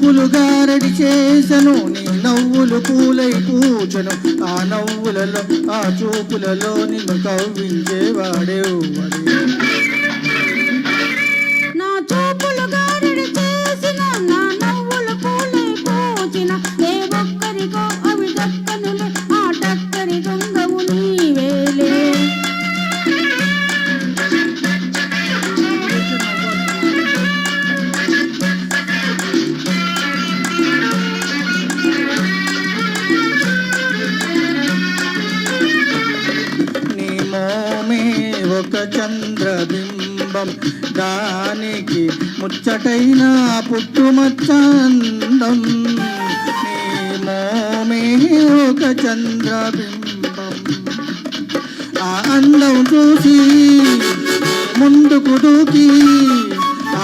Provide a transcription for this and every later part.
చూపులు గారడి చేసను, నీ నవ్వులు పూలై పూచను. ఆ నవ్వులలో ఆ చూపులలో నిన్ను కవ్వించేవాడేవు. నా చూపులు గారడి చేసిన, నా నవ్వులు పూలై పూచిన, ఏ ఒక్కరికో అవి దక్కనులే, ఆ టక్కరి దొంగవు నీవేలే. ఒక చంద్రబింబం, దానికి ముచ్చటైన పుట్టుమచ్చందం. నీ మోమే ఒక చంద్రబింబం, ఆ అందం చూసి ముందుకు దూకి,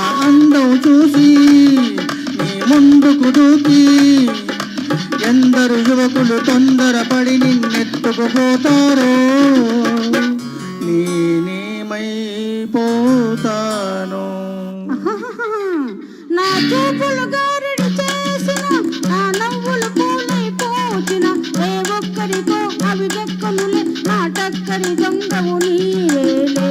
ఆ అందం చూసి నీ ముందుకు దూకి, ఎందరు యువకులు తొందరపడి నిన్నెత్తుకుపోతారో, నేనేమైపోతాను. నా చూపులు గారడి చేసిన, నా నవ్వులు పూలై పోచిన, ఏ ఒక్కరికో అవి దక్కనులే, నా టక్కరి దొంగవు నీవేలే.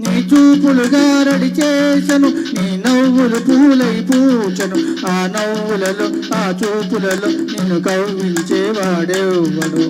నీ చూపులు గారడి చేసను, నీ నవ్వులు పూలై పూచను. ఆ నవ్వులలో ఆ చూపులలో నిన్ను కవ్వించేవాడేవాడు.